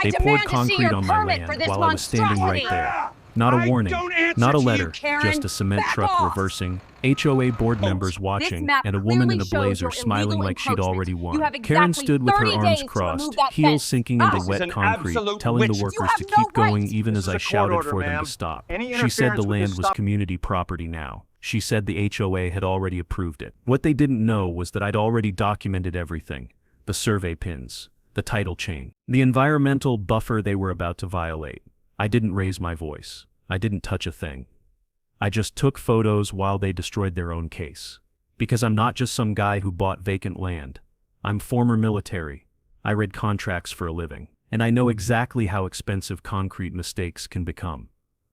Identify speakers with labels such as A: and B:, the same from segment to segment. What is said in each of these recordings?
A: They poured concrete on my land while I was standing right there. Not a warning, not a letter, just a cement truck reversing, HOA board members watching, and a woman in a blazer smiling like she'd already won. Karen stood with her arms crossed, heels sinking into wet concrete, telling the workers to keep going even as I shouted for them to stop. She said the land was community property now. She said the HOA had already approved it. What they didn't know was that I'd already documented everything: the survey pins, the title chain, the environmental buffer they were about to violate. I didn't raise my voice. I didn't touch a thing. I just took photos while they destroyed their own case. Because I'm not just some guy who bought vacant land. I'm former military. I read contracts for a living. And I know exactly how expensive concrete mistakes can become.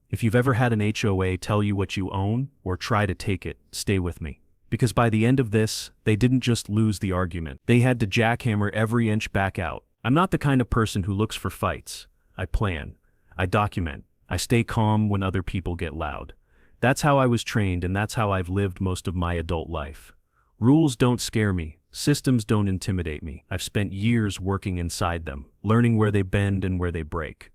A: If you've ever had an HOA tell you what you own, or try to take it, stay with me. Because by the end of this, they didn't just lose the argument. They had to jackhammer every inch back out. I'm not the kind of person who looks for fights. I plan. I document. I stay calm when other people get loud. That's how I was trained, and that's how I've lived most of my adult life. Rules don't scare me. Systems don't intimidate me. I've spent years working inside them, learning where they bend and where they break.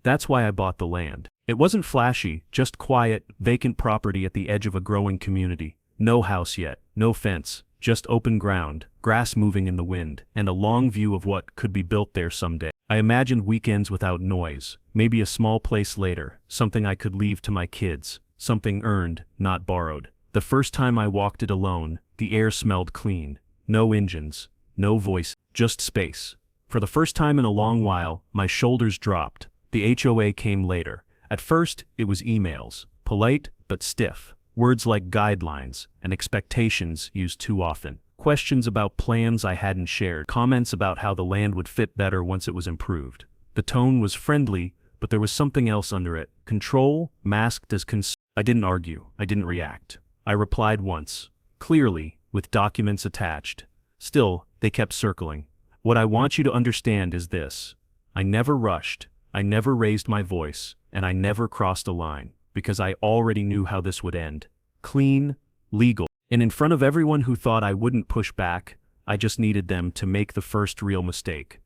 A: That's why I bought the land. It wasn't flashy, just quiet, vacant property at the edge of a growing community. No house yet, no fence, just open ground, grass moving in the wind, and a long view of what could be built there someday. I imagined weekends without noise, maybe a small place later, something I could leave to my kids, something earned, not borrowed. The first time I walked it alone, the air smelled clean. No engines, no voice, just space. For the first time in a long while, my shoulders dropped. The HOA came later. At first, it was emails, polite but stiff. Words like guidelines and expectations used too often. Questions about plans I hadn't shared. Comments about how the land would fit better once it was improved. The tone was friendly, but there was something else under it. Control, masked as concern. I didn't argue. I didn't react. I replied once, clearly, with documents attached. Still, they kept circling. What I want you to understand is this. I never rushed. I never raised my voice. And I never crossed a line. Because I already knew how this would end. Clean, legal. And in front of everyone who thought I wouldn't push back, I just needed them to make the first real mistake.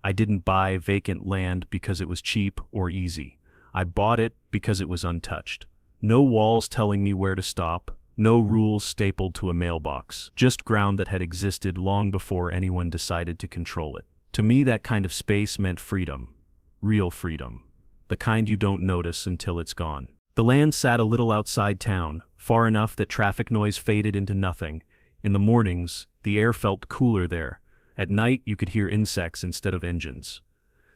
A: I didn't buy vacant land because it was cheap or easy. I bought it because it was untouched. No walls telling me where to stop, no rules stapled to a mailbox, just ground that had existed long before anyone decided to control it. To me, that kind of space meant freedom. Real freedom. The kind you don't notice until it's gone. The land sat a little outside town, far enough that traffic noise faded into nothing. In the mornings, the air felt cooler there. At night, you could hear insects instead of engines.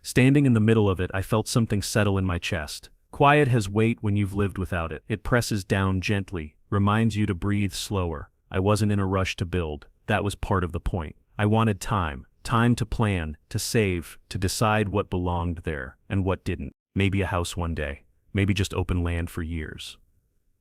A: Standing in the middle of it, I felt something settle in my chest. Quiet has weight when you've lived without it. It presses down gently, reminds you to breathe slower. I wasn't in a rush to build. That was part of the point. I wanted time. Time to plan, to save, to decide what belonged there, and what didn't. Maybe a house one day. Maybe just open land for years.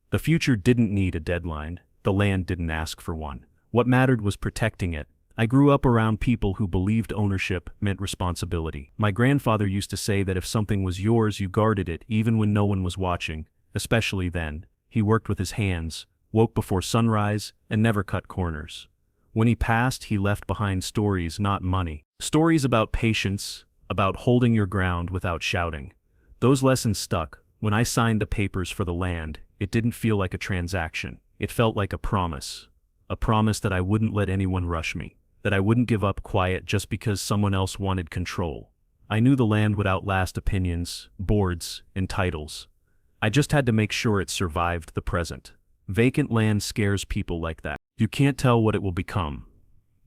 A: The future didn't need a deadline. The land didn't ask for one. What mattered was protecting it. I grew up around people who believed ownership meant responsibility. My grandfather used to say that if something was yours, you guarded it even when no one was watching, especially then. He worked with his hands, woke before sunrise, and never cut corners. When he passed, he left behind stories, not money. Stories about patience, about holding your ground without shouting. Those lessons stuck. When I signed the papers for the land, it didn't feel like a transaction. It felt like a promise. A promise that I wouldn't let anyone rush me. That I wouldn't give up quiet just because someone else wanted control. I knew the land would outlast opinions, boards, and titles. I just had to make sure it survived the present. Vacant land scares people like that. You can't tell what it will become.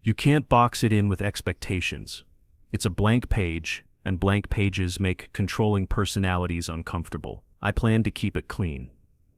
A: You can't box it in with expectations. It's a blank page, and blank pages make controlling personalities uncomfortable. I plan to keep it clean.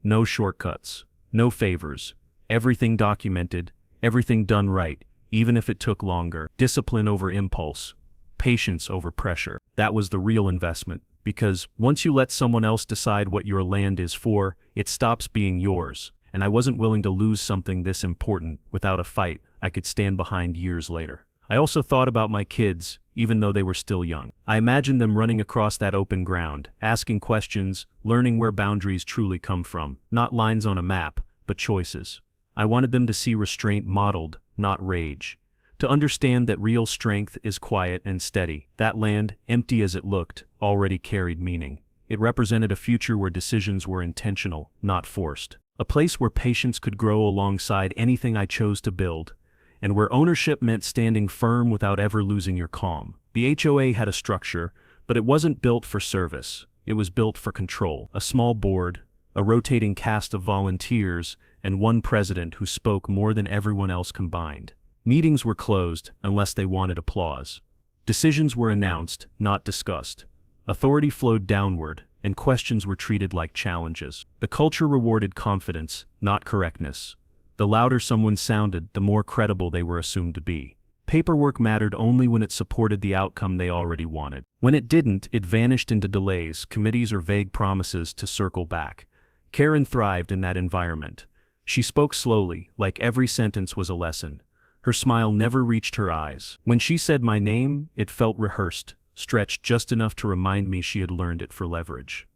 A: No shortcuts, no favors, everything documented, everything done right, even if it took longer. Discipline over impulse, patience over pressure. That was the real investment, because once you let someone else decide what your land is for, it stops being yours, and I wasn't willing to lose something this important without a fight I could stand behind years later. I also thought about my kids, even though they were still young. I imagined them running across that open ground, asking questions, learning where boundaries truly come from. Not lines on a map, but choices. I wanted them to see restraint modeled, not rage. To understand that real strength is quiet and steady. That land, empty as it looked, already carried meaning. It represented a future where decisions were intentional, not forced. A place where patience could grow alongside anything I chose to build, and where ownership meant standing firm without ever losing your calm. The HOA had a structure, but it wasn't built for service. It was built for control. A small board, a rotating cast of volunteers, and one president who spoke more than everyone else combined. Meetings were closed unless they wanted applause. Decisions were announced, not discussed. Authority flowed downward, and questions were treated like challenges. The culture rewarded confidence, not correctness. The louder someone sounded, the more credible they were assumed to be. Paperwork mattered only when it supported the outcome they already wanted. When it didn't, it vanished into delays, committees, or vague promises to circle back. Karen thrived in that environment. She spoke slowly, like every sentence was a lesson. Her smile never reached her eyes. When she said my name, it felt rehearsed, stretched just enough to remind me she had learned it for leverage.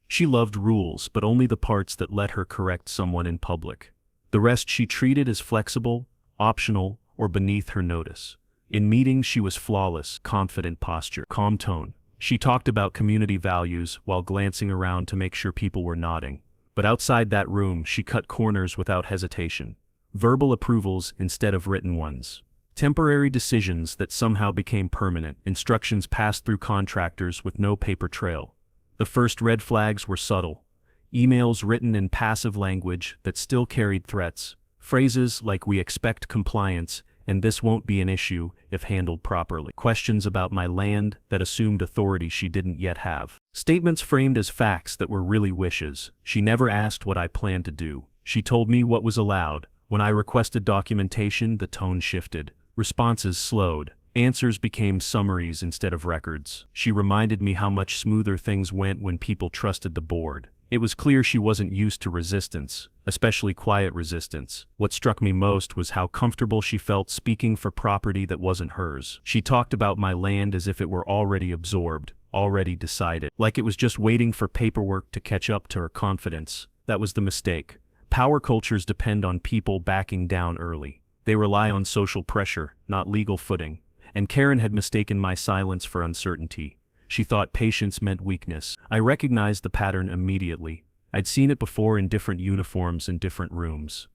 A: She loved rules, but only the parts that let her correct someone in public. The rest she treated as flexible, optional, or beneath her notice. In meetings she was flawless, confident posture, calm tone. She talked about community values while glancing around to make sure people were nodding. But outside that room, she cut corners without hesitation. Verbal approvals instead of written ones. Temporary decisions that somehow became permanent. Instructions passed through contractors with no paper trail. The first red flags were subtle. Emails written in passive language that still carried threats. Phrases like "we expect compliance," and "this won't be an issue if handled properly." Questions about my land that assumed authority she didn't yet have. Statements framed as facts that were really wishes. She never asked what I planned to do. She told me what was allowed. When I requested documentation, the tone shifted. Responses slowed. Answers became summaries instead of records. She reminded me how much smoother things went when people trusted the board. It was clear she wasn't used to resistance, especially quiet resistance. What struck me most was how comfortable she felt speaking for property that wasn't hers. She talked about my land as if it were already absorbed, already decided, like it was just waiting for paperwork to catch up to her confidence. That was the mistake. Power cultures depend on people backing down early. They rely on social pressure, not legal footing. And Karen had mistaken my silence for uncertainty. She thought patience meant weakness. I recognized the pattern immediately. I'd seen it before in different uniforms in different rooms.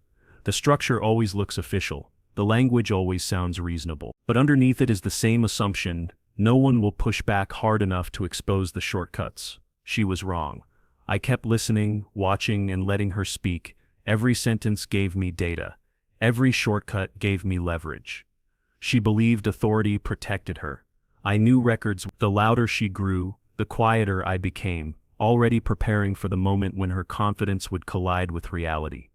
A: The structure always looks official. The language always sounds reasonable. But underneath it is the same assumption: no one will push back hard enough to expose the shortcuts. She was wrong. I kept listening, watching, and letting her speak. Every sentence gave me data. Every shortcut gave me leverage. She believed authority protected her. I knew records. The louder she grew, the quieter I became, already preparing for the moment when her confidence would collide with reality.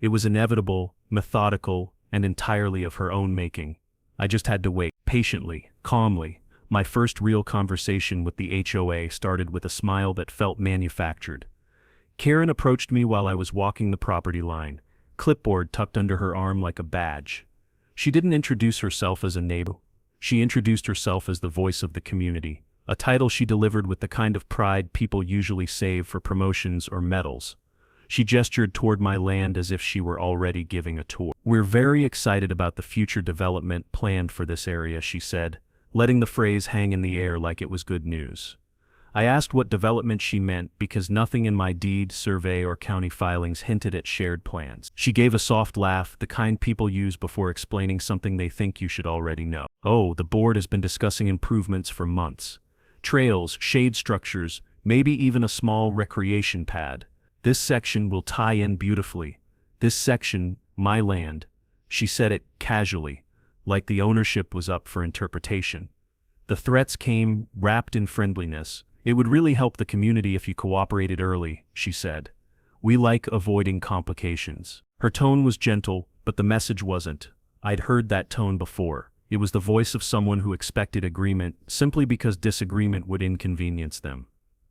A: It was inevitable, methodical, and entirely of her own making. I just had to wait, patiently, calmly. My first real conversation with the HOA started with a smile that felt manufactured. Karen approached me while I was walking the property line, clipboard tucked under her arm like a badge. She didn't introduce herself as a neighbor. She introduced herself as the voice of the community, a title she delivered with the kind of pride people usually save for promotions or medals. She gestured toward my land as if she were already giving a tour. "We're very excited about the future development planned for this area," she said, letting the phrase hang in the air like it was good news. I asked what development she meant because nothing in my deed, survey, or county filings hinted at shared plans. She gave a soft laugh, the kind people use before explaining something they think you should already know. "Oh, the board has been discussing improvements for months. Trails, shade structures, maybe even a small recreation pad. This section will tie in beautifully. This section, my land." She said it casually, like the ownership was up for interpretation. The threats came wrapped in friendliness. "It would really help the community if you cooperated early," she said. "We like avoiding complications." Her tone was gentle, but the message wasn't. I'd heard that tone before. It was the voice of someone who expected agreement simply because disagreement would inconvenience them.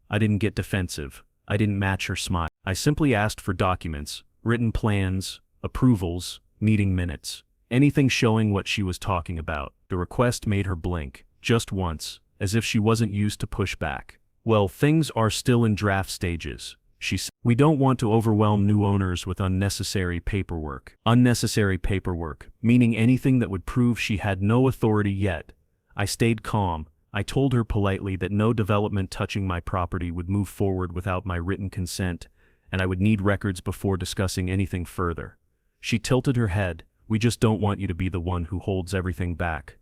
A: I didn't get defensive. I didn't match her smile. I simply asked for documents, written plans, approvals, meeting minutes. Anything showing what she was talking about. The request made her blink, just once, as if she wasn't used to pushback. "Well, things are still in draft stages," she said. We don't want to overwhelm new owners with unnecessary paperwork. Unnecessary paperwork, meaning anything that would prove she had no authority yet. I stayed calm. I told her politely that no development touching my property would move forward without my written consent, and I would need records before discussing anything further. She tilted her head. We just don't want you to be the one who holds everything back,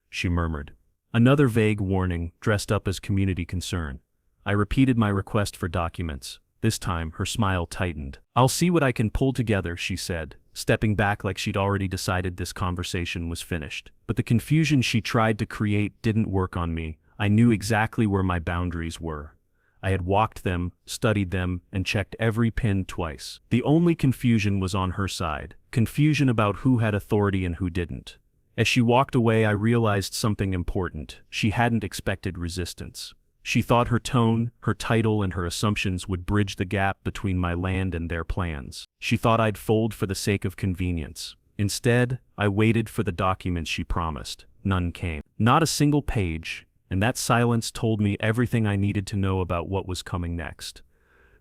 A: she murmured. Another vague warning, dressed up as community concern. I repeated my request for documents. This time, her smile tightened. I'll see what I can pull together, she said, stepping back like she'd already decided this conversation was finished. But the confusion she tried to create didn't work on me. I knew exactly where my boundaries were. I had walked them, studied them, and checked every pin twice. The only confusion was on her side. Confusion about who had authority and who didn't. As she walked away, I realized something important. She hadn't expected resistance. She thought her tone, her title, and her assumptions would bridge the gap between my land and their plans. She thought I'd fold for the sake of convenience. Instead, I waited for the documents she promised. None came. Not a single page, and that silence told me everything I needed to know about what was coming next.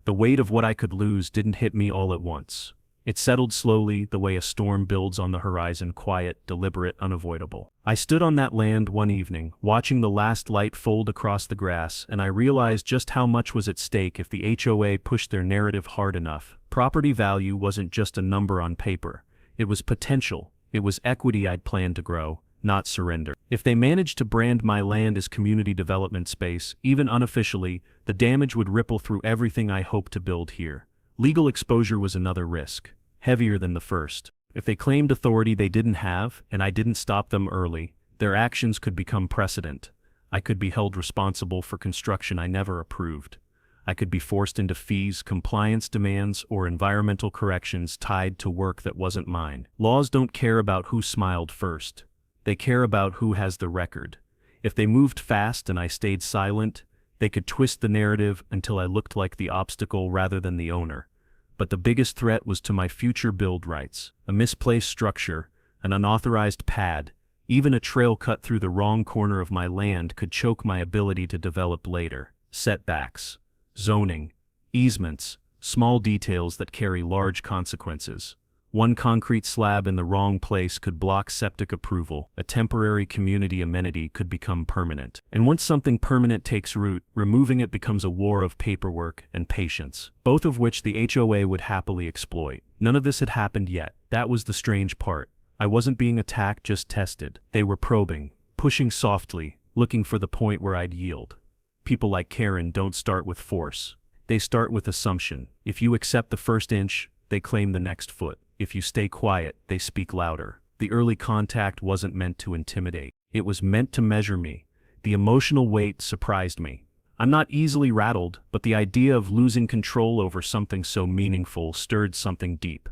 A: The weight of what I could lose didn't hit me all at once. It settled slowly, the way a storm builds on the horizon, quiet, deliberate, unavoidable. I stood on that land one evening, watching the last light fold across the grass, and I realized just how much was at stake if the HOA pushed their narrative hard enough. Property value wasn't just a number on paper. It was potential. It was equity I'd planned to grow, not surrender. If they managed to brand my land as community development space, even unofficially, the damage would ripple through everything I hoped to build here. Legal exposure was another risk, heavier than the first. If they claimed authority they didn't have, and I didn't stop them early, their actions could become precedent. I could be held responsible for construction I never approved. I could be forced into fees, compliance demands, or environmental corrections tied to work that wasn't mine. Laws don't care about who smiled first. They care about who has the record. If they moved fast and I stayed silent, they could twist the narrative until I looked like the obstacle rather than the owner. But the biggest threat was to my future build rights. A misplaced structure, an unauthorized pad, even a trail cut through the wrong corner of my land could choke my ability to develop later. Setbacks, zoning, easements, small details that carry large consequences. One concrete slab in the wrong place could block septic approval. A temporary community amenity could become permanent. And once something permanent takes root, removing it becomes a war of paperwork and patience, both of which the HOA would happily exploit. None of this had happened yet. That was the strange part. I wasn't being attacked, just tested. They were probing, pushing softly, looking for the point where I'd yield. People like Karen don't start with force. They start with assumption. If you accept the first inch, they claim the next foot. If you stay quiet, they speak louder. The early contact wasn't meant to intimidate. It was meant to measure me. The emotional weight surprised me. I'm not easily rattled, but the idea of losing control over something so meaningful stirred something deep,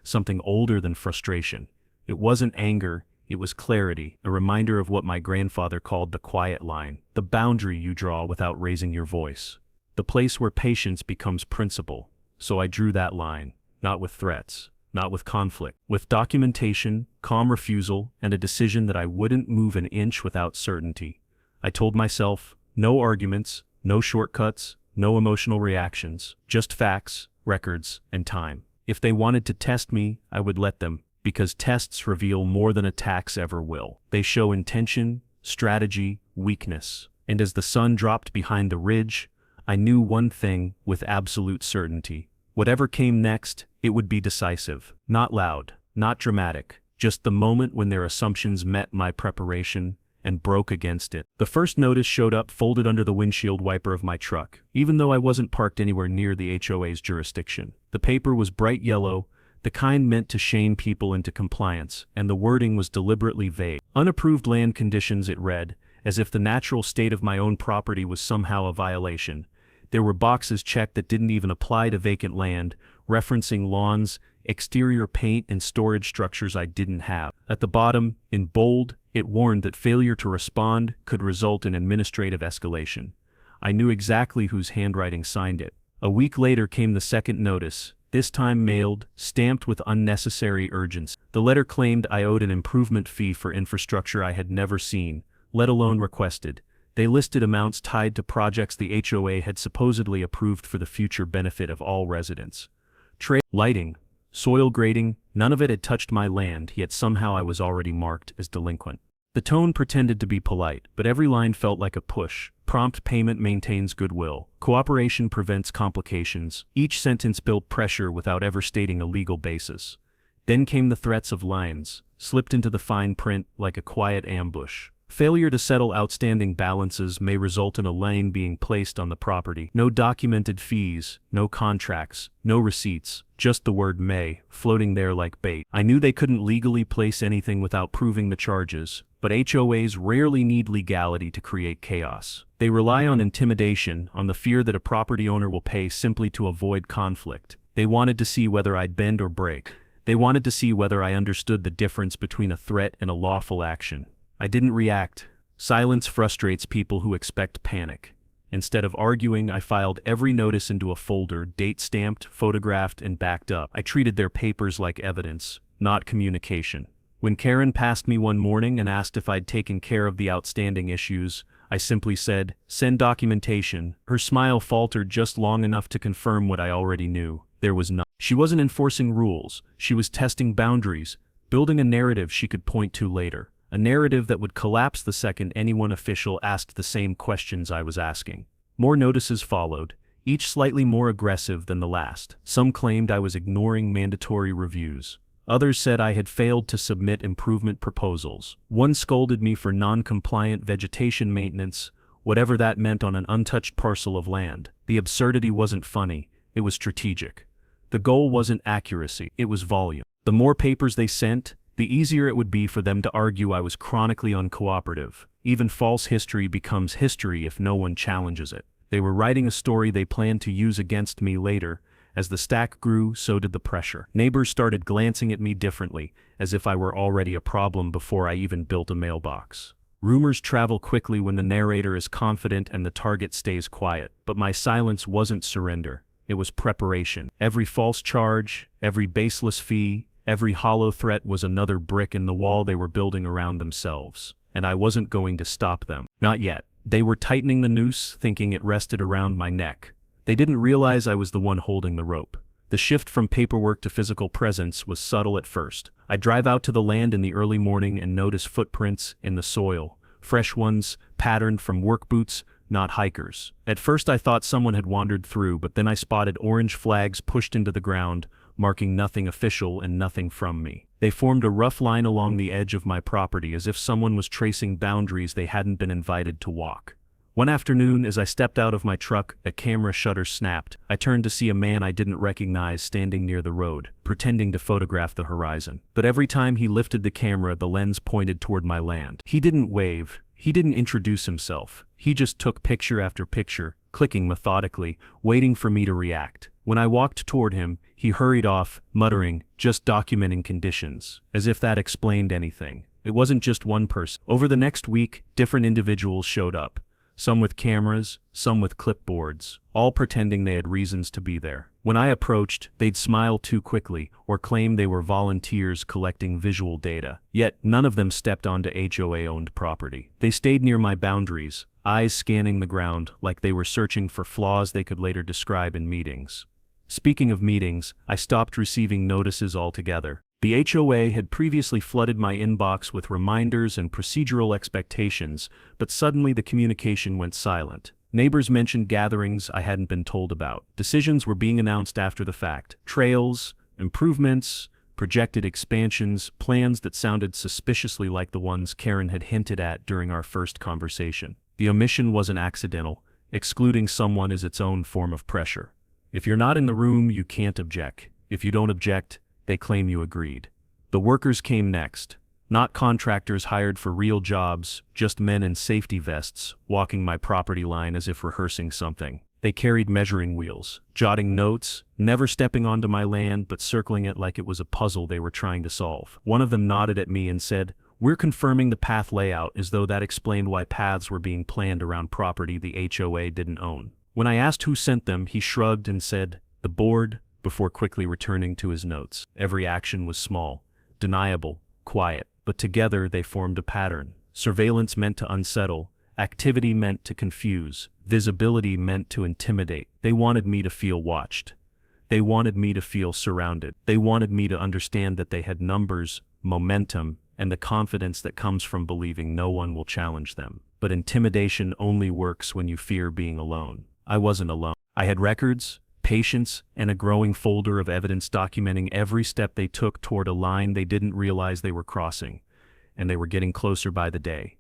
A: something older than frustration. It wasn't anger, it was clarity, a reminder of what my grandfather called the quiet line, the boundary you draw without raising your voice, the place where patience becomes principle. So I drew that line, not with threats, not with conflict, with documentation, calm refusal, and a decision that I wouldn't move an inch without certainty. I told myself, no arguments, no shortcuts, no emotional reactions, just facts, records, and time. If they wanted to test me, I would let them, because tests reveal more than attacks ever will. They show intention, strategy, weakness. And as the sun dropped behind the ridge, I knew one thing with absolute certainty. Whatever came next, it would be decisive. Not loud, not dramatic, just the moment when their assumptions met my preparation and broke against it. The first notice showed up folded under the windshield wiper of my truck, even though I wasn't parked anywhere near the HOA's jurisdiction. The paper was bright yellow, the kind meant to shame people into compliance, and the wording was deliberately vague. Unapproved land conditions, it read, as if the natural state of my own property was somehow a violation. There were boxes checked that didn't even apply to vacant land, referencing lawns, exterior paint, and storage structures I didn't have. At the bottom, in bold, it warned that failure to respond could result in administrative escalation. I knew exactly whose handwriting signed it. A week later came the second notice, this time mailed, stamped with unnecessary urgency. The letter claimed I owed an improvement fee for infrastructure I had never seen, let alone requested. They listed amounts tied to projects the HOA had supposedly approved for the future benefit of all residents. Lighting, soil grading, none of it had touched my land, yet somehow I was already marked as delinquent. The tone pretended to be polite, but every line felt like a push. Prompt payment maintains goodwill. Cooperation prevents complications. Each sentence built pressure without ever stating a legal basis. Then came the threats of lines, slipped into the fine print like a quiet ambush. Failure to settle outstanding balances may result in a lien being placed on the property. No documented fees, no contracts, no receipts, just the word may, floating there like bait. I knew they couldn't legally place anything without proving the charges, but HOAs rarely need legality to create chaos. They rely on intimidation, on the fear that a property owner will pay simply to avoid conflict. They wanted to see whether I'd bend or break. They wanted to see whether I understood the difference between a threat and a lawful action. I didn't react. Silence frustrates people who expect panic. Instead of arguing, I filed every notice into a folder, date-stamped, photographed, and backed up. I treated their papers like evidence, not communication. When Karen passed me one morning and asked if I'd taken care of the outstanding issues, I simply said, "Send documentation." Her smile faltered just long enough to confirm what I already knew. There was none. She wasn't enforcing rules. She was testing boundaries, building a narrative she could point to later. A narrative that would collapse the second anyone official asked the same questions I was asking. More notices followed, each slightly more aggressive than the last. Some claimed I was ignoring mandatory reviews. Others said I had failed to submit improvement proposals. One scolded me for non-compliant vegetation maintenance, whatever that meant on an untouched parcel of land. The absurdity wasn't funny, it was strategic. The goal wasn't accuracy, it was volume. The more papers they sent, the easier it would be for them to argue I was chronically uncooperative. Even false history becomes history if no one challenges it. They were writing a story they planned to use against me later. As the stack grew, so did the pressure. Neighbors started glancing at me differently, as if I were already a problem before I even built a mailbox. Rumors travel quickly when the narrator is confident and the target stays quiet. But my silence wasn't surrender. It was preparation. Every false charge, every baseless fee, every hollow threat was another brick in the wall they were building around themselves. And I wasn't going to stop them. Not yet. They were tightening the noose, thinking it rested around my neck. They didn't realize I was the one holding the rope. The shift from paperwork to physical presence was subtle at first. I'd drive out to the land in the early morning and notice footprints in the soil. Fresh ones, patterned from work boots, not hikers. At first I thought someone had wandered through, but then I spotted orange flags pushed into the ground, marking nothing official and nothing from me. They formed a rough line along the edge of my property as if someone was tracing boundaries they hadn't been invited to walk. One afternoon, as I stepped out of my truck, a camera shutter snapped. I turned to see a man I didn't recognize standing near the road, pretending to photograph the horizon. But every time he lifted the camera, the lens pointed toward my land. He didn't wave. He didn't introduce himself. He just took picture after picture, clicking methodically, waiting for me to react. When I walked toward him, he hurried off, muttering, "Just documenting conditions," as if that explained anything. It wasn't just one person. Over the next week, different individuals showed up. Some with cameras, some with clipboards, all pretending they had reasons to be there. When I approached, they'd smile too quickly or claim they were volunteers collecting visual data. Yet, none of them stepped onto HOA-owned property. They stayed near my boundaries, eyes scanning the ground like they were searching for flaws they could later describe in meetings. Speaking of meetings, I stopped receiving notices altogether. The HOA had previously flooded my inbox with reminders and procedural expectations, but suddenly the communication went silent. Neighbors mentioned gatherings I hadn't been told about. Decisions were being announced after the fact. Trails, improvements, projected expansions, plans that sounded suspiciously like the ones Karen had hinted at during our first conversation. The omission wasn't accidental. Excluding someone is its own form of pressure. If you're not in the room, you can't object. If you don't object, they claim you agreed. The workers came next. Not contractors hired for real jobs, just men in safety vests, walking my property line as if rehearsing something. They carried measuring wheels, jotting notes, never stepping onto my land but circling it like it was a puzzle they were trying to solve. One of them nodded at me and said, "We're confirming the path layout," as though that explained why paths were being planned around property the HOA didn't own. When I asked who sent them, he shrugged and said, "The board," before quickly returning to his notes. Every action was small, deniable, quiet, but together they formed a pattern. Surveillance meant to unsettle, Activity meant to confuse. Visibility meant to intimidate. They wanted me to feel watched. They wanted me to feel surrounded. They wanted me to understand that they had numbers, momentum, and the confidence that comes from believing no one will challenge them. But intimidation only works when you fear being alone. I wasn't alone. I had records, patience, and a growing folder of evidence documenting every step they took toward a line they didn't realize they were crossing, and they were getting closer by the day.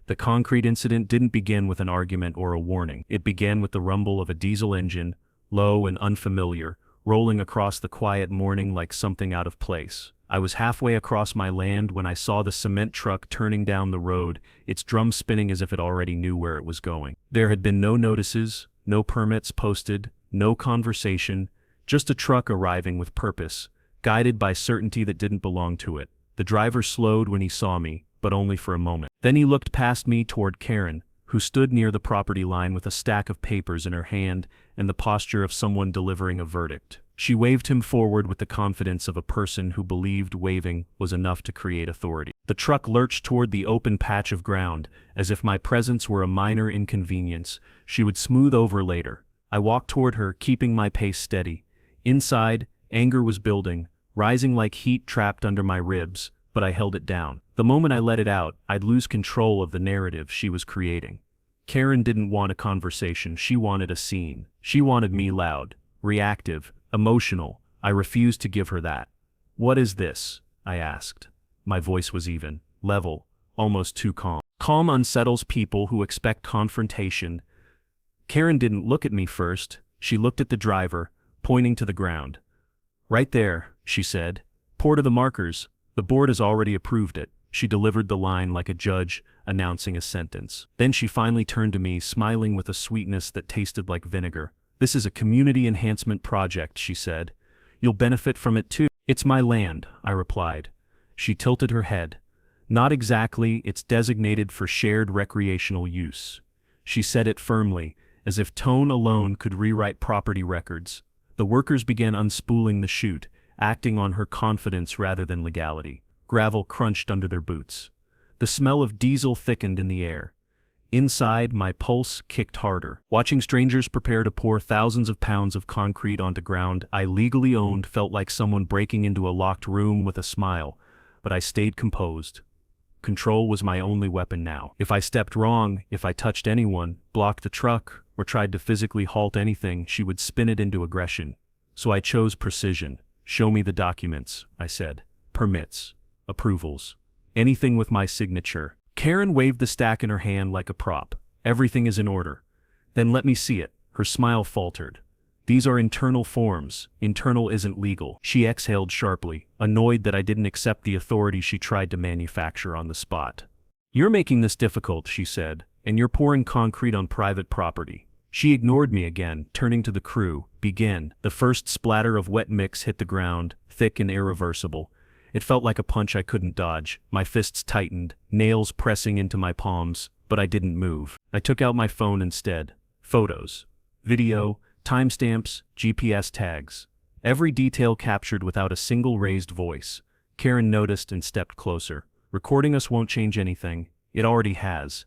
A: The concrete incident didn't begin with an argument or a warning. It began with the rumble of a diesel engine, low and unfamiliar, rolling across the quiet morning like something out of place. I was halfway across my land when I saw the cement truck turning down the road, its drum spinning as if it already knew where it was going. There had been no notices, no permits posted, no conversation, just a truck arriving with purpose, guided by certainty that didn't belong to it. The driver slowed when he saw me, but only for a moment. Then he looked past me toward Karen, who stood near the property line with a stack of papers in her hand and the posture of someone delivering a verdict. She waved him forward with the confidence of a person who believed waving was enough to create authority. The truck lurched toward the open patch of ground, as if my presence were a minor inconvenience she would smooth over later. I walked toward her, keeping my pace steady. Inside, anger was building, rising like heat trapped under my ribs, but I held it down. The moment I let it out, I'd lose control of the narrative she was creating. Karen didn't want a conversation, she wanted a scene. She wanted me loud, reactive, emotional. I refused to give her that. "What is this?" I asked. My voice was even, level, almost too calm. Calm unsettles people who expect confrontation. Karen didn't look at me first, she looked at the driver, pointing to the ground. "Right there," she said. "Pour to the markers. The board has already approved it." She delivered the line like a judge announcing a sentence. Then she finally turned to me, smiling with a sweetness that tasted like vinegar. "This is a community enhancement project," she said. "You'll benefit from it too." "It's my land," I replied. She tilted her head. "Not exactly, it's designated for shared recreational use." She said it firmly, as if tone alone could rewrite property records. The workers began unspooling the chute, acting on her confidence rather than legality. Gravel crunched under their boots. The smell of diesel thickened in the air. Inside, my pulse kicked harder. Watching strangers prepare to pour thousands of pounds of concrete onto ground I legally owned felt like someone breaking into a locked room with a smile, but I stayed composed. Control was my only weapon now. If I stepped wrong, if I touched anyone, blocked the truck, or tried to physically halt anything, she would spin it into aggression. So I chose precision. "Show me the documents," I said. "Permits. Approvals. Anything with my signature." Karen waved the stack in her hand like a prop. "Everything is in order." "Then let me see it." Her smile faltered. "These are internal forms. Internal isn't legal." She exhaled sharply, annoyed that I didn't accept the authority she tried to manufacture on the spot. "You're making this difficult," she said, "and you're pouring concrete on private property." She ignored me again, turning to the crew. "Begin." The first splatter of wet mix hit the ground, thick and irreversible. It felt like a punch I couldn't dodge. My fists tightened, nails pressing into my palms, but I didn't move. I took out my phone instead. Photos, video, timestamps, GPS tags. Every detail captured without a single raised voice. Karen noticed and stepped closer. "Recording us won't change anything. It already has."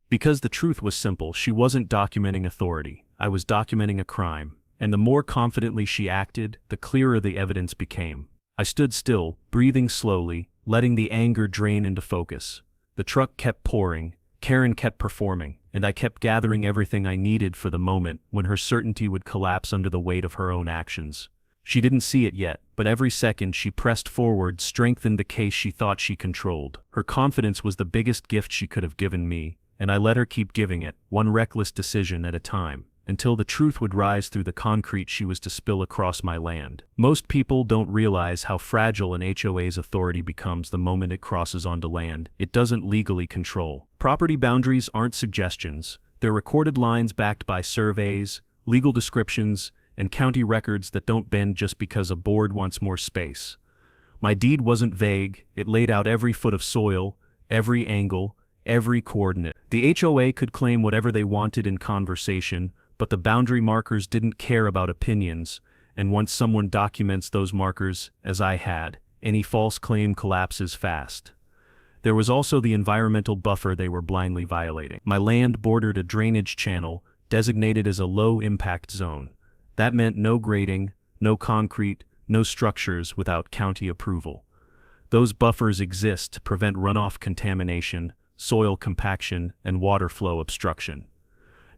A: Because the truth was simple, she wasn't documenting authority. I was documenting a crime. And the more confidently she acted, the clearer the evidence became. I stood still, breathing slowly, letting the anger drain into focus. The truck kept pouring, Karen kept performing, and I kept gathering everything I needed for the moment when her certainty would collapse under the weight of her own actions. She didn't see it yet, but every second she pressed forward strengthened the case she thought she controlled. Her confidence was the biggest gift she could have given me, and I let her keep giving it, one reckless decision at a time, until the truth would rise through the concrete she was to spill across my land. Most people don't realize how fragile an HOA's authority becomes the moment it crosses onto land it doesn't legally control. Property boundaries aren't suggestions. They're recorded lines backed by surveys, legal descriptions, and county records that don't bend just because a board wants more space. My deed wasn't vague. It laid out every foot of soil, every angle, every coordinate. The HOA could claim whatever they wanted in conversation, but the boundary markers didn't care about opinions, and once someone documents those markers, as I had, any false claim collapses fast. There was also the environmental buffer they were blindly violating. My land bordered a drainage channel designated as a low-impact zone. That meant no grading, no concrete, no structures without county approval. Those buffers exist to prevent runoff contamination, soil compaction, and water flow obstruction.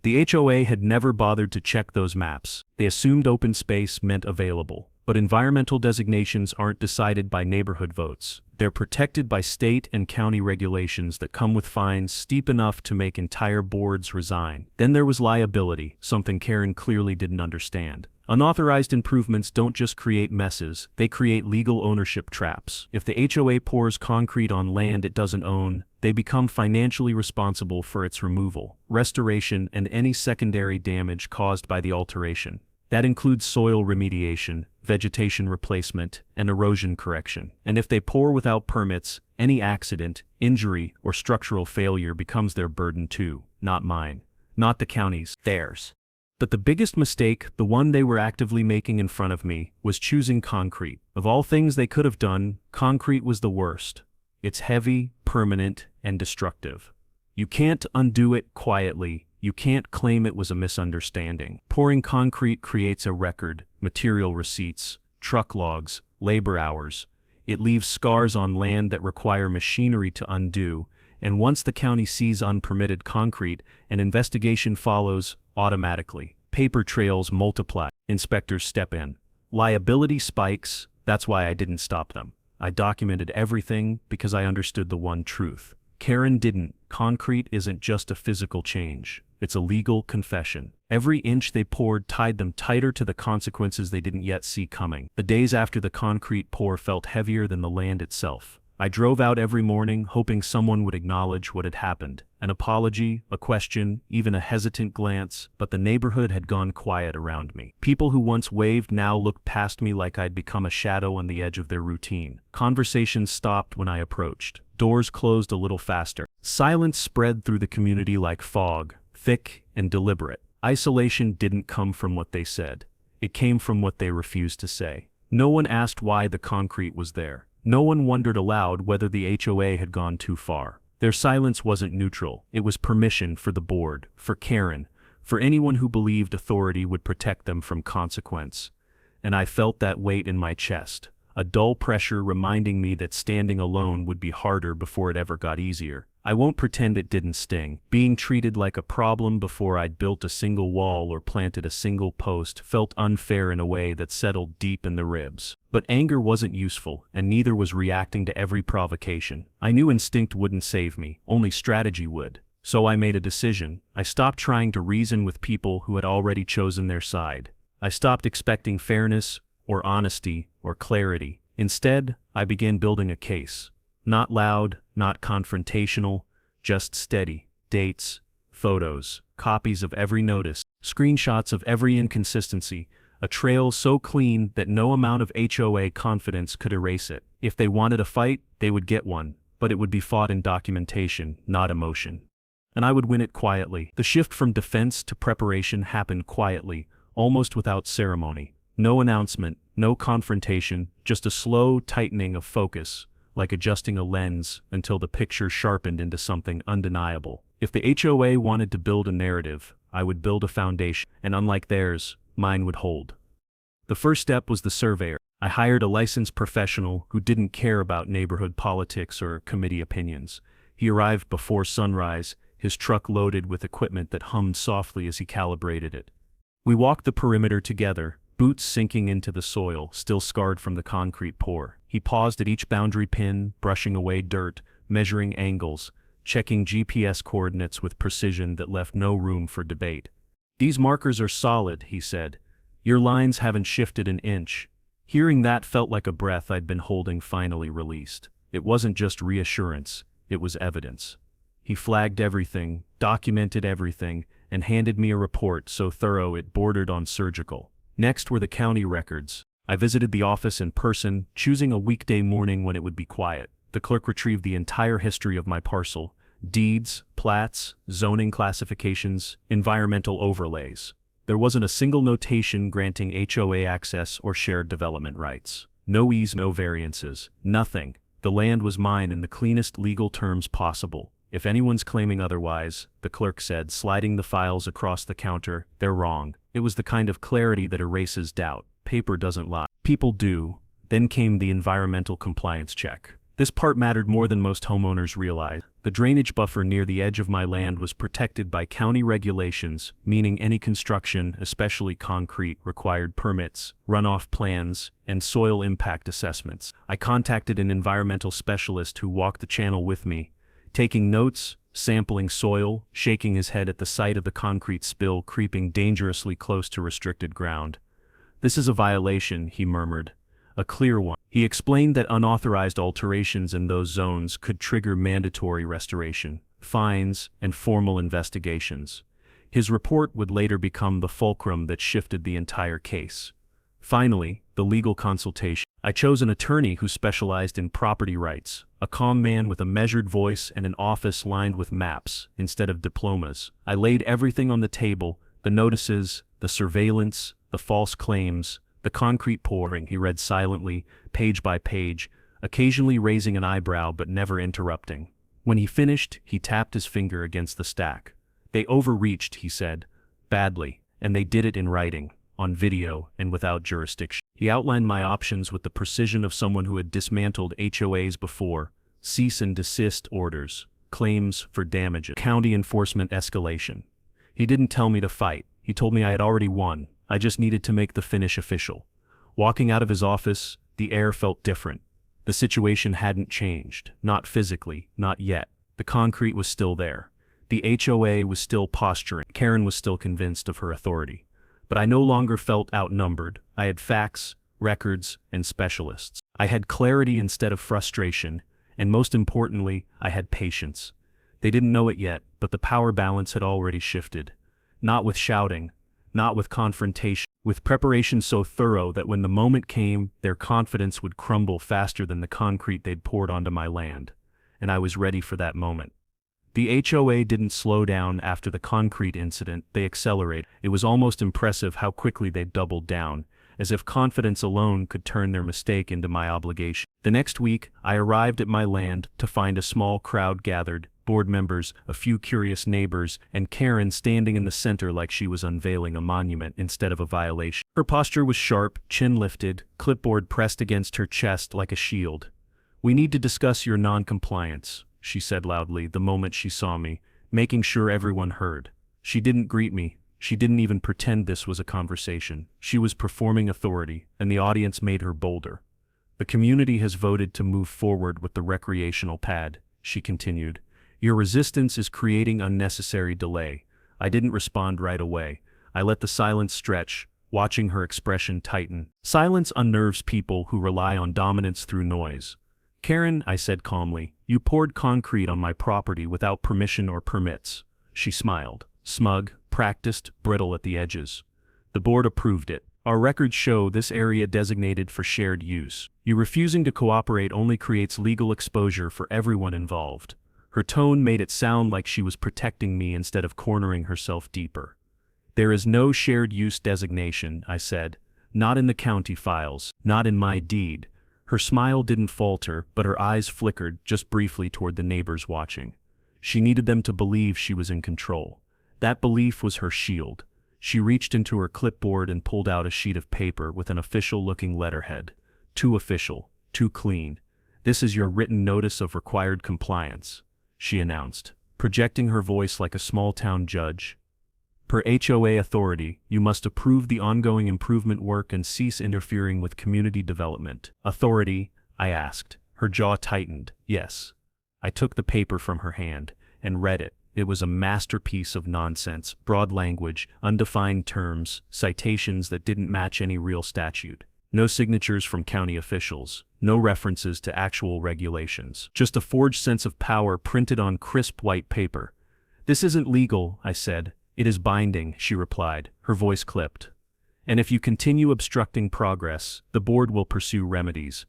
A: The HOA had never bothered to check those maps. They assumed open space meant available. But environmental designations aren't decided by neighborhood votes. They're protected by state and county regulations that come with fines steep enough to make entire boards resign. Then there was liability, something Karen clearly didn't understand. Unauthorized improvements don't just create messes, they create legal ownership traps. If the HOA pours concrete on land it doesn't own, they become financially responsible for its removal, restoration, and any secondary damage caused by the alteration. That includes soil remediation, vegetation replacement, and erosion correction. And if they pour without permits, any accident, injury, or structural failure becomes their burden too, not mine. Not the county's, theirs. But the biggest mistake, the one they were actively making in front of me, was choosing concrete. Of all things they could have done, concrete was the worst. It's heavy, permanent, and destructive. You can't undo it quietly. You can't claim it was a misunderstanding. Pouring concrete creates a record, material receipts, truck logs, labor hours. It leaves scars on land that require machinery to undo, and once the county sees unpermitted concrete, an investigation follows automatically. Paper trails multiply. Inspectors step in. Liability spikes. That's why I didn't stop them. I documented everything because I understood the one truth. Karen didn't. Concrete isn't just a physical change. It's a legal confession. Every inch they poured tied them tighter to the consequences they didn't yet see coming. The days after the concrete pour felt heavier than the land itself. I drove out every morning hoping someone would acknowledge what had happened. An apology, a question, even a hesitant glance, but the neighborhood had gone quiet around me. People who once waved now looked past me like I'd become a shadow on the edge of their routine. Conversations stopped when I approached. Doors closed a little faster. Silence spread through the community like fog, thick and deliberate. Isolation didn't come from what they said. It came from what they refused to say. No one asked why the concrete was there. No one wondered aloud whether the HOA had gone too far. Their silence wasn't neutral. It was permission for the board, for Karen, for anyone who believed authority would protect them from consequence. And I felt that weight in my chest, a dull pressure reminding me that standing alone would be harder before it ever got easier. I won't pretend it didn't sting. Being treated like a problem before I'd built a single wall or planted a single post felt unfair in a way that settled deep in the ribs. But anger wasn't useful, and neither was reacting to every provocation. I knew instinct wouldn't save me, only strategy would. So I made a decision. I stopped trying to reason with people who had already chosen their side. I stopped expecting fairness, or honesty, or clarity. Instead, I began building a case. Not loud, not confrontational, just steady. Dates, photos, copies of every notice, screenshots of every inconsistency, a trail so clean that no amount of HOA confidence could erase it. If they wanted a fight, they would get one, but it would be fought in documentation, not emotion. And I would win it quietly. The shift from defense to preparation happened quietly, almost without ceremony. No announcement, no confrontation, just a slow tightening of focus, like adjusting a lens until the picture sharpened into something undeniable. If the HOA wanted to build a narrative, I would build a foundation, and unlike theirs, mine would hold. The first step was the surveyor. I hired a licensed professional who didn't care about neighborhood politics or committee opinions. He arrived before sunrise, his truck loaded with equipment that hummed softly as he calibrated it. We walked the perimeter together, boots sinking into the soil, still scarred from the concrete pour. He paused at each boundary pin, brushing away dirt, measuring angles, checking GPS coordinates with precision that left no room for debate. "These markers are solid," he said. "Your lines haven't shifted an inch." Hearing that felt like a breath I'd been holding finally released. It wasn't just reassurance, it was evidence. He flagged everything, documented everything, and handed me a report so thorough it bordered on surgical. Next were the county records. I visited the office in person, choosing a weekday morning when it would be quiet. The clerk retrieved the entire history of my parcel: deeds, plats, zoning classifications, environmental overlays. There wasn't a single notation granting HOA access or shared development rights. No ease, no variances, nothing. The land was mine in the cleanest legal terms possible. If anyone's claiming otherwise, the clerk said, sliding the files across the counter, they're wrong. It was the kind of clarity that erases doubt. Paper doesn't lie. People do. Then came the environmental compliance check. This part mattered more than most homeowners realized. The drainage buffer near the edge of my land was protected by county regulations, meaning any construction, especially concrete, required permits, runoff plans, and soil impact assessments. I contacted an environmental specialist who walked the channel with me, taking notes, sampling soil, shaking his head at the sight of the concrete spill creeping dangerously close to restricted ground. "This is a violation," he murmured. "A clear one." He explained that unauthorized alterations in those zones could trigger mandatory restoration, fines, and formal investigations. His report would later become the fulcrum that shifted the entire case. Finally, the legal consultation. I chose an attorney who specialized in property rights, a calm man with a measured voice and an office lined with maps instead of diplomas. I laid everything on the table: the notices, the surveillance, the false claims, the concrete pouring. He read silently, page by page, occasionally raising an eyebrow but never interrupting. When he finished, he tapped his finger against the stack. "They overreached," he said, "badly, and they did it in writing, on video, and without jurisdiction." He outlined my options with the precision of someone who had dismantled HOAs before: cease and desist orders, claims for damages, county enforcement escalation. He didn't tell me to fight. He told me I had already won. I just needed to make the finish official. Walking out of his office, the air felt different. The situation hadn't changed, not physically, not yet. The concrete was still there. The HOA was still posturing. Karen was still convinced of her authority. But I no longer felt outnumbered. I had facts, records, and specialists. I had clarity instead of frustration, and most importantly, I had patience. They didn't know it yet, but the power balance had already shifted. Not with shouting, not with confrontation, with preparation so thorough that when the moment came, their confidence would crumble faster than the concrete they'd poured onto my land. And I was ready for that moment. The HOA didn't slow down after the concrete incident, they accelerated. It was almost impressive how quickly they doubled down, as if confidence alone could turn their mistake into my obligation. The next week, I arrived at my land to find a small crowd gathered: board members, a few curious neighbors, and Karen standing in the center like she was unveiling a monument instead of a violation. Her posture was sharp, chin lifted, clipboard pressed against her chest like a shield. "We need to discuss your non-compliance," she said loudly the moment she saw me, making sure everyone heard. She didn't greet me. She didn't even pretend this was a conversation. She was performing authority, and the audience made her bolder. "The community has voted to move forward with the recreational pad," she continued. "Your resistance is creating unnecessary delay." I didn't respond right away. I let the silence stretch, watching her expression tighten. Silence unnerves people who rely on dominance through noise. "Karen," I said calmly, "you poured concrete on my property without permission or permits." She smiled. Smug, practiced, brittle at the edges. "The board approved it. Our records show this area designated for shared use. You refusing to cooperate only creates legal exposure for everyone involved." Her tone made it sound like she was protecting me instead of cornering herself deeper. "There is no shared use designation," I said. "Not in the county files, not in my deed." Her smile didn't falter, but her eyes flickered just briefly toward the neighbors watching. She needed them to believe she was in control. That belief was her shield. She reached into her clipboard and pulled out a sheet of paper with an official-looking letterhead. "Too official, too clean. This is your written notice of required compliance," she announced, projecting her voice like a small-town judge. "Per HOA authority, you must approve the ongoing improvement work and cease interfering with community development." "Authority?" I asked. Her jaw tightened. "Yes." I took the paper from her hand and read it. It was a masterpiece of nonsense: broad language, undefined terms, citations that didn't match any real statute. No signatures from county officials, no references to actual regulations. Just a forged sense of power printed on crisp white paper. "This isn't legal," I said. "It is binding," she replied, her voice clipped. "And if you continue obstructing progress, the board will pursue remedies,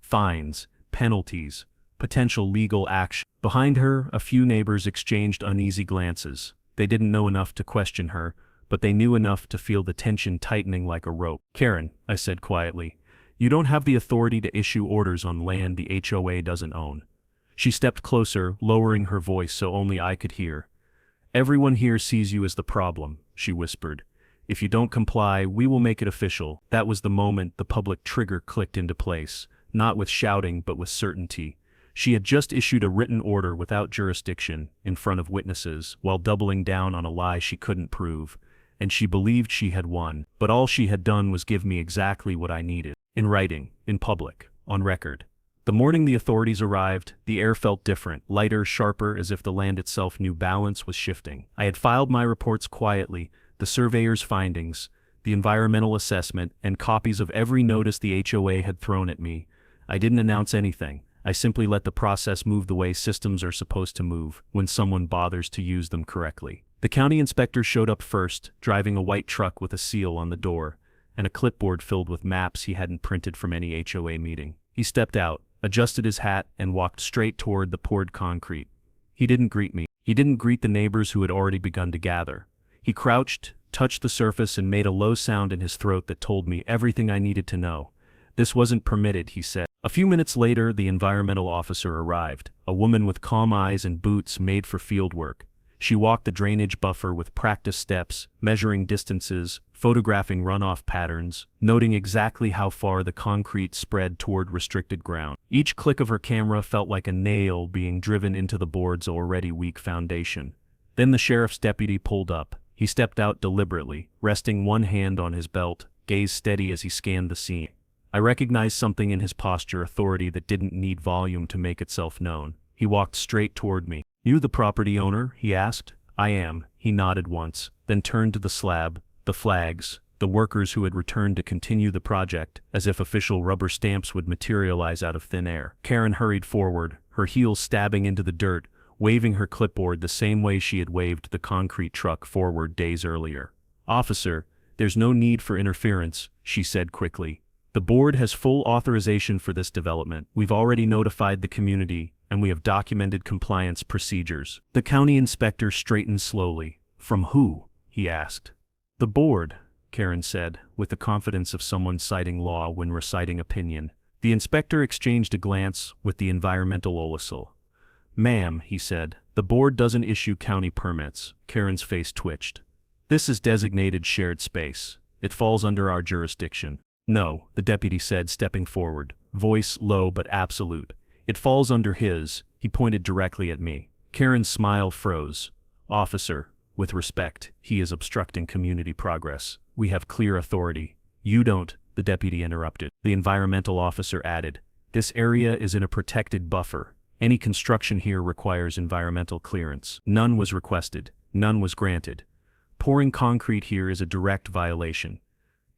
A: fines, penalties, potential legal action." Behind her, a few neighbors exchanged uneasy glances. They didn't know enough to question her, but they knew enough to feel the tension tightening like a rope. "Karen," I said quietly, You don't have the authority to issue orders on land the HOA doesn't own. She stepped closer, lowering her voice so only I could hear. Everyone here sees you as the problem, she whispered. If you don't comply, we will make it official. That was the moment the public trigger clicked into place, not with shouting but with certainty. She had just issued a written order without jurisdiction, in front of witnesses, while doubling down on a lie she couldn't prove, and she believed she had won. But all she had done was give me exactly what I needed. In writing, in public, on record. The morning the authorities arrived, the air felt different, lighter, sharper, as if the land itself knew balance was shifting. I had filed my reports quietly, the surveyor's findings, the environmental assessment, and copies of every notice the HOA had thrown at me. I didn't announce anything. I simply let the process move the way systems are supposed to move, when someone bothers to use them correctly. The county inspector showed up first, driving a white truck with a seal on the door, and a clipboard filled with maps he hadn't printed from any HOA meeting. He stepped out, adjusted his hat, and walked straight toward the poured concrete. He didn't greet me. He didn't greet the neighbors who had already begun to gather. He crouched, touched the surface, and made a low sound in his throat that told me everything I needed to know. This wasn't permitted, he said. A few minutes later, the environmental officer arrived, a woman with calm eyes and boots made for field work. She walked the drainage buffer with practiced steps, measuring distances, photographing runoff patterns, noting exactly how far the concrete spread toward restricted ground. Each click of her camera felt like a nail being driven into the board's already weak foundation. Then the sheriff's deputy pulled up. He stepped out deliberately, resting one hand on his belt, gaze steady as he scanned the scene. I recognized something in his posture, authority that didn't need volume to make itself known. He walked straight toward me. "You the property owner?" he asked. "I am." He nodded once, then turned to the slab, the flags, the workers who had returned to continue the project, as if official rubber stamps would materialize out of thin air. Karen hurried forward, her heels stabbing into the dirt, waving her clipboard the same way she had waved the concrete truck forward days earlier. "Officer, there's no need for interference," she said quickly. "The board has full authorization for this development. We've already notified the community, and we have documented compliance procedures." The county inspector straightened slowly. "From who?" he asked. "The board," Karen said, with the confidence of someone citing law when reciting opinion. The inspector exchanged a glance with the environmental officer. "Ma'am," he said, "the board doesn't issue county permits." Karen's face twitched. "This is designated shared space. It falls under our jurisdiction." "No," the deputy said, stepping forward, voice low but absolute. "It falls under his." He pointed directly at me. Karen's smile froze. "Officer, with respect, he is obstructing community progress. We have clear authority." "You don't," the deputy interrupted. The environmental officer added, "This area is in a protected buffer. Any construction here requires environmental clearance. None was requested. None was granted. Pouring concrete here is a direct violation."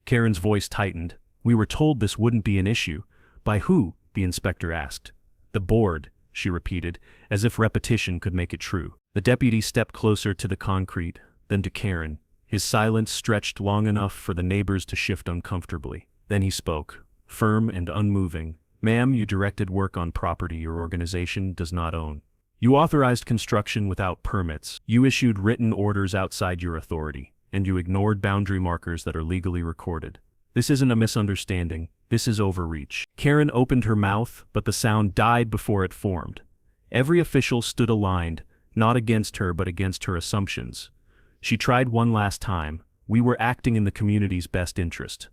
A: Karen's voice tightened. "We were told this wouldn't be an issue." "By who?" the inspector asked. "The board," she repeated, as if repetition could make it true. The deputy stepped closer to the concrete, then to Karen. His silence stretched long enough for the neighbors to shift uncomfortably. Then he spoke, firm and unmoving. "Ma'am, you directed work on property your organization does not own. You authorized construction without permits. You issued written orders outside your authority, and you ignored boundary markers that are legally recorded. This isn't a misunderstanding. This is overreach." Karen opened her mouth, but the sound died before it formed. Every official stood aligned, not against her but against her assumptions. She tried one last time. "We were acting in the community's best interest."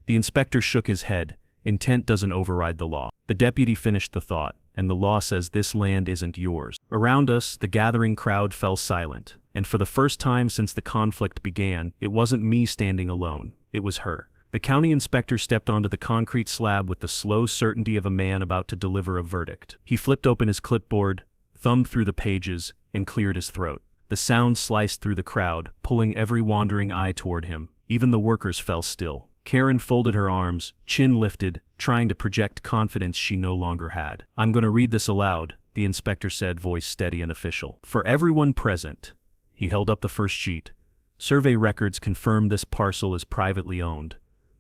A: The inspector shook his head. "Intent doesn't override the law." The deputy finished the thought, "And the law says this land isn't yours." Around us, the gathering crowd fell silent, and for the first time since the conflict began, it wasn't me standing alone. It was her. The county inspector stepped onto the concrete slab with the slow certainty of a man about to deliver a verdict. He flipped open his clipboard, thumbed through the pages, and cleared his throat. The sound sliced through the crowd, pulling every wandering eye toward him. Even the workers fell still. Karen folded her arms, chin lifted, trying to project confidence she no longer had. "I'm going to read this aloud," the inspector said, voice steady and official. "For everyone present." He held up the first sheet. "Survey records confirm this parcel is privately owned.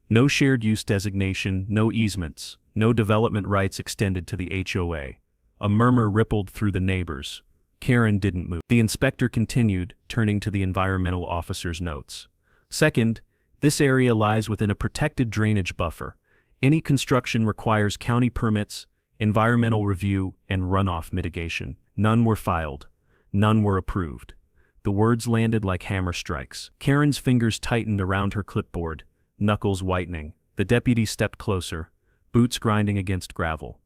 A: No shared use designation, no easements, no development rights extended to the HOA." A murmur rippled through the neighbors. Karen didn't move. The inspector continued, turning to the environmental officer's notes. "Second, this area lies within a protected drainage buffer. Any construction requires county permits, environmental review, and runoff mitigation. None were filed. None were approved. The words landed like hammer strikes. Karen's fingers tightened around her clipboard, knuckles whitening. The deputy stepped closer, boots grinding against gravel.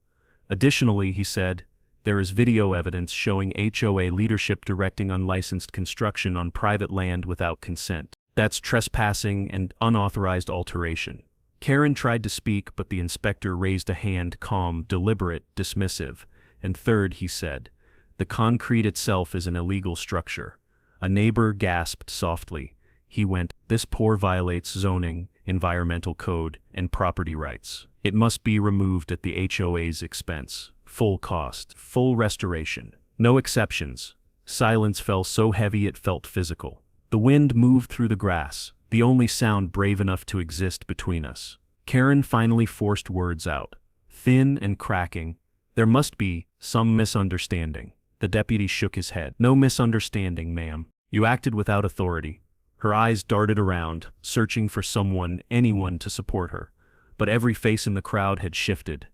A: Additionally, he said, there is video evidence showing HOA leadership directing unlicensed construction on private land without consent. That's trespassing and unauthorized alteration. Karen tried to speak, but the inspector raised a hand, calm, deliberate, dismissive. And third, he said, the concrete itself is an illegal structure. A neighbor gasped softly. He went, this pour violates zoning, environmental code, and property rights. It must be removed at the HOA's expense. Full cost, full restoration. No exceptions. Silence fell so heavy it felt physical. The wind moved through the grass, the only sound brave enough to exist between us. Karen finally forced words out, thin and cracking. There must be some misunderstanding. The deputy shook his head. No misunderstanding, ma'am. You acted without authority. Her eyes darted around, searching for someone, anyone to support her. But every face in the crowd had shifted.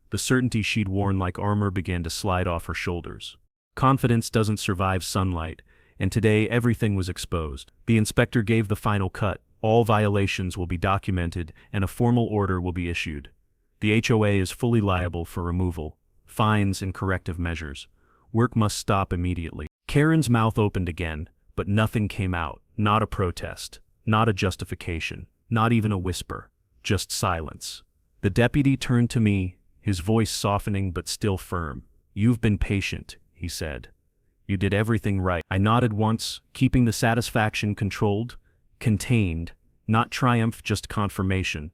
A: The certainty she'd worn like armor began to slide off her shoulders. Confidence doesn't survive sunlight, and today everything was exposed. The inspector gave the final cut. All violations will be documented, and a formal order will be issued. The HOA is fully liable for removal, fines, and corrective measures. Work must stop immediately. Karen's mouth opened again, but nothing came out. Not a protest, not a justification, not even a whisper, just silence. The deputy turned to me, his voice softening but still firm. You've been patient, he said. You did everything right. I nodded once, keeping the satisfaction controlled, contained, not triumph, just confirmation.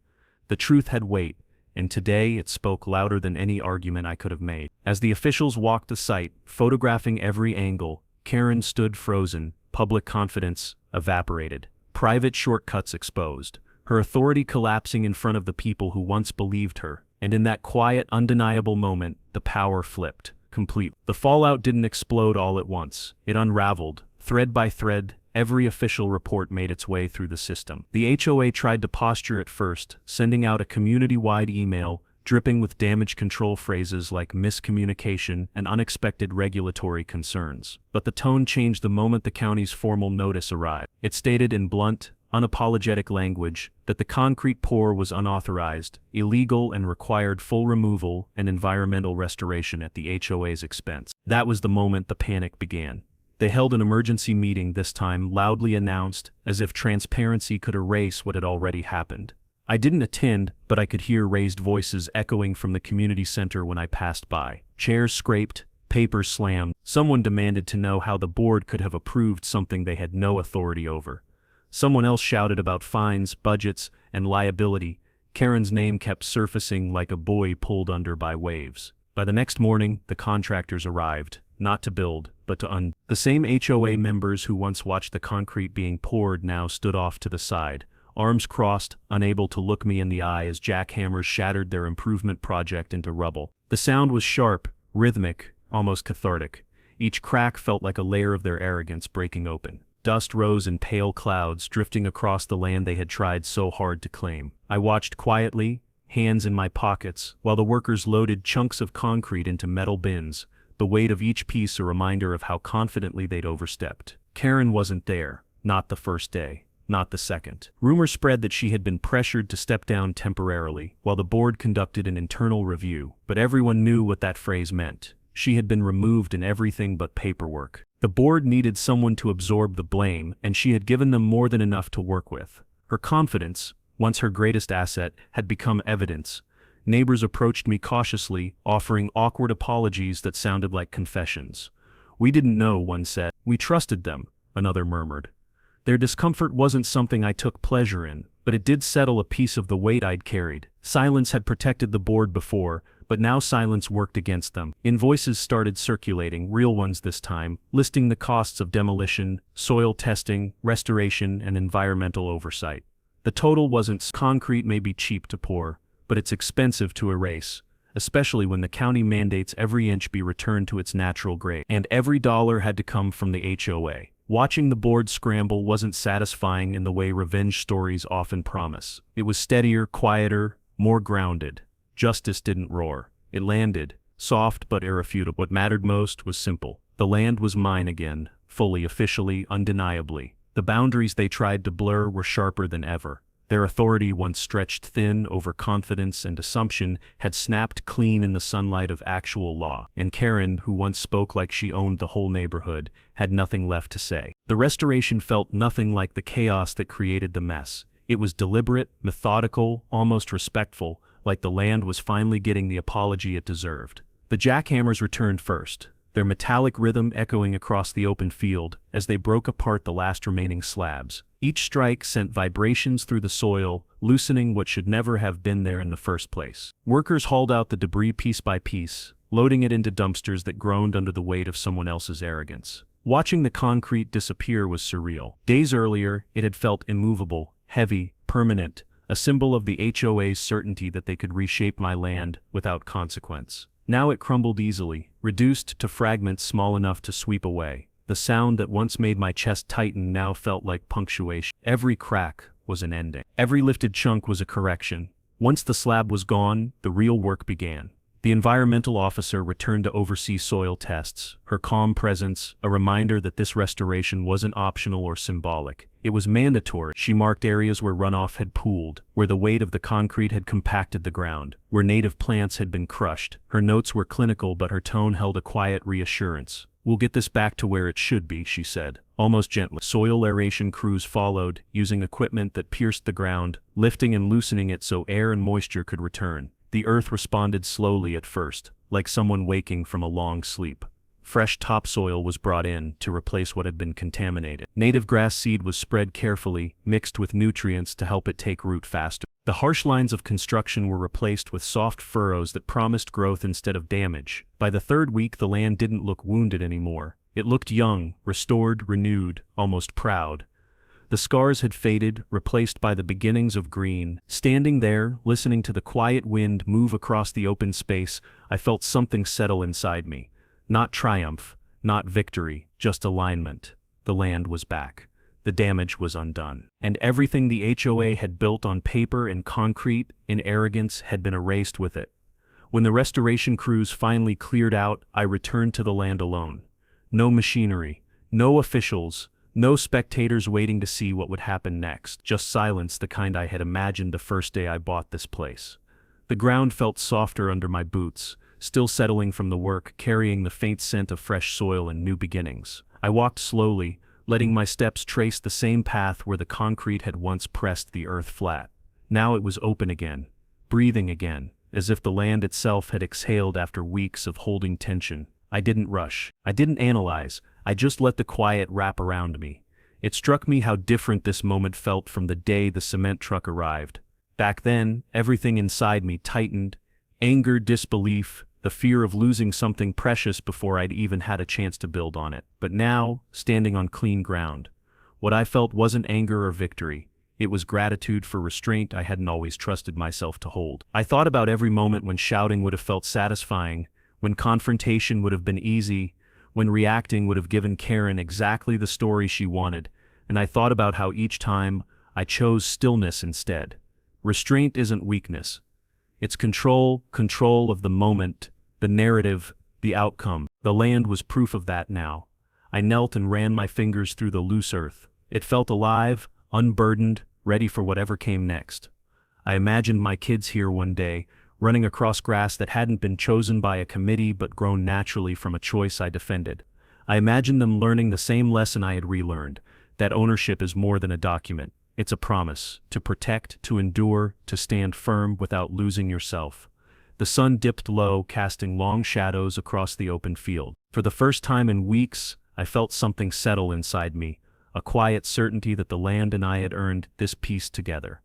A: The truth had weight, and today it spoke louder than any argument I could have made. As the officials walked the site, photographing every angle, Karen stood frozen, public confidence evaporated, private shortcuts exposed, her authority collapsing in front of the people who once believed her. And in that quiet, undeniable moment, the power flipped, complete. The fallout didn't explode all at once. It unraveled, thread by thread. Every official report made its way through the system. The HOA tried to posture at first, sending out a community-wide email, dripping with damage control phrases like miscommunication and unexpected regulatory concerns. But the tone changed the moment the county's formal notice arrived. It stated in blunt, unapologetic language that the concrete pour was unauthorized, illegal, and required full removal and environmental restoration at the HOA's expense. That was the moment the panic began. They held an emergency meeting, this time loudly announced, as if transparency could erase what had already happened. I didn't attend, but I could hear raised voices echoing from the community center when I passed by. Chairs scraped, papers slammed. Someone demanded to know how the board could have approved something they had no authority over. Someone else shouted about fines, budgets, and liability. Karen's name kept surfacing like a buoy pulled under by waves. By the next morning, the contractors arrived, not to build, but to undo. The same HOA members who once watched the concrete being poured now stood off to the side, arms crossed, unable to look me in the eye as jackhammers shattered their improvement project into rubble. The sound was sharp, rhythmic, almost cathartic. Each crack felt like a layer of their arrogance breaking open. Dust rose in pale clouds, drifting across the land they had tried so hard to claim. I watched quietly, hands in my pockets, while the workers loaded chunks of concrete into metal bins, the weight of each piece a reminder of how confidently they'd overstepped. Karen wasn't there, not the first day, not the second. Rumors spread that she had been pressured to step down temporarily, while the board conducted an internal review, but everyone knew what that phrase meant. She had been removed in everything but paperwork. The board needed someone to absorb the blame, and she had given them more than enough to work with. Her confidence, once her greatest asset, had become evidence. Neighbors approached me cautiously, offering awkward apologies that sounded like confessions. We didn't know, one said. We trusted them, another murmured. Their discomfort wasn't something I took pleasure in, but it did settle a piece of the weight I'd carried. Silence had protected the board before, but now silence worked against them. Invoices started circulating, real ones this time, listing the costs of demolition, soil testing, restoration, and environmental oversight. The total wasn't concrete may be cheap to pour, but it's expensive to erase, especially when the county mandates every inch be returned to its natural grade. And every dollar had to come from the HOA. Watching the board scramble wasn't satisfying in the way revenge stories often promise. It was steadier, quieter, more grounded. Justice didn't roar. It landed, soft but irrefutable. What mattered most was simple. The land was mine again, fully, officially, undeniably. The boundaries they tried to blur were sharper than ever. Their authority, once stretched thin over confidence and assumption, had snapped clean in the sunlight of actual law. And Karen, who once spoke like she owned the whole neighborhood, had nothing left to say. The restoration felt nothing like the chaos that created the mess. It was deliberate, methodical, almost respectful, like the land was finally getting the apology it deserved. The jackhammers returned first, their metallic rhythm echoing across the open field as they broke apart the last remaining slabs. Each strike sent vibrations through the soil, loosening what should never have been there in the first place. Workers hauled out the debris piece by piece, loading it into dumpsters that groaned under the weight of someone else's arrogance. Watching the concrete disappear was surreal. Days earlier, it had felt immovable, heavy, permanent, a symbol of the HOA's certainty that they could reshape my land without consequence. Now it crumbled easily, reduced to fragments small enough to sweep away. The sound that once made my chest tighten now felt like punctuation. Every crack was an ending. Every lifted chunk was a correction. Once the slab was gone, the real work began. The environmental officer returned to oversee soil tests, her calm presence a reminder that this restoration wasn't optional or symbolic. It was mandatory. She marked areas where runoff had pooled, where the weight of the concrete had compacted the ground, where native plants had been crushed. Her notes were clinical, but her tone held a quiet reassurance. "We'll get this back to where it should be," she said, almost gently. Soil aeration crews followed, using equipment that pierced the ground, lifting and loosening it so air and moisture could return. The earth responded slowly at first, like someone waking from a long sleep. Fresh topsoil was brought in to replace what had been contaminated. Native grass seed was spread carefully, mixed with nutrients to help it take root faster. The harsh lines of construction were replaced with soft furrows that promised growth instead of damage. By the third week, the land didn't look wounded anymore. It looked young, restored, renewed, almost proud. The scars had faded, replaced by the beginnings of green. Standing there, listening to the quiet wind move across the open space, I felt something settle inside me. Not triumph, not victory, just alignment. The land was back. The damage was undone. And everything the HOA had built on paper and concrete, in arrogance, had been erased with it. When the restoration crews finally cleared out, I returned to the land alone. No machinery, no officials, no spectators waiting to see what would happen next. Just silence, the kind I had imagined the first day I bought this place. The ground felt softer under my boots, still settling from the work, carrying the faint scent of fresh soil and new beginnings. I walked slowly, letting my steps trace the same path where the concrete had once pressed the earth flat. Now it was open again, breathing again, as if the land itself had exhaled after weeks of holding tension. I didn't rush. I didn't analyze. I just let the quiet wrap around me. It struck me how different this moment felt from the day the cement truck arrived. Back then, everything inside me tightened. Anger, disbelief, the fear of losing something precious before I'd even had a chance to build on it. But now, standing on clean ground, what I felt wasn't anger or victory. It was gratitude for restraint I hadn't always trusted myself to hold. I thought about every moment when shouting would have felt satisfying, when confrontation would have been easy, when reacting would have given Karen exactly the story she wanted, and I thought about how each time I chose stillness instead. Restraint isn't weakness. It's control of the moment, the narrative, the outcome. The land was proof of that now. I knelt and ran my fingers through the loose earth. It felt alive, unburdened, ready for whatever came next. I imagined my kids here one day, running across grass that hadn't been chosen by a committee but grown naturally from a choice I defended. I imagined them learning the same lesson I had relearned, that ownership is more than a document. It's a promise, to protect, to endure, to stand firm without losing yourself. The sun dipped low, casting long shadows across the open field. For the first time in weeks, I felt something settle inside me, a quiet certainty that the land and I had earned this peace together.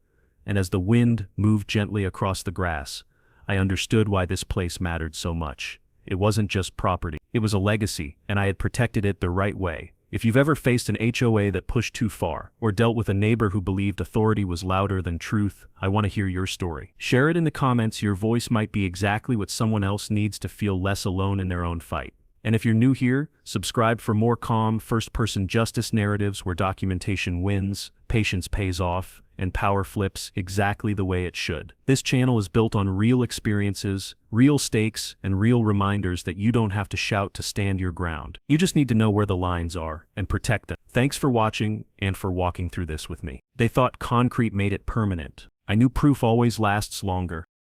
A: And as the wind moved gently across the grass, I understood why this place mattered so much. It wasn't just property. It was a legacy, and I had protected it the right way. If you've ever faced an HOA that pushed too far, or dealt with a neighbor who believed authority was louder than truth, I want to hear your story. Share it in the comments. Your voice might be exactly what someone else needs to feel less alone in their own fight. And if you're new here, subscribe for more calm, first-person justice narratives where documentation wins, patience pays off, and power flips exactly the way it should. This channel is built on real experiences, real stakes, and real reminders that you don't have to shout to stand your ground. You just need to know where the lines are and protect them. Thanks for watching and for walking through this with me. They thought concrete made it permanent. I knew proof always lasts longer.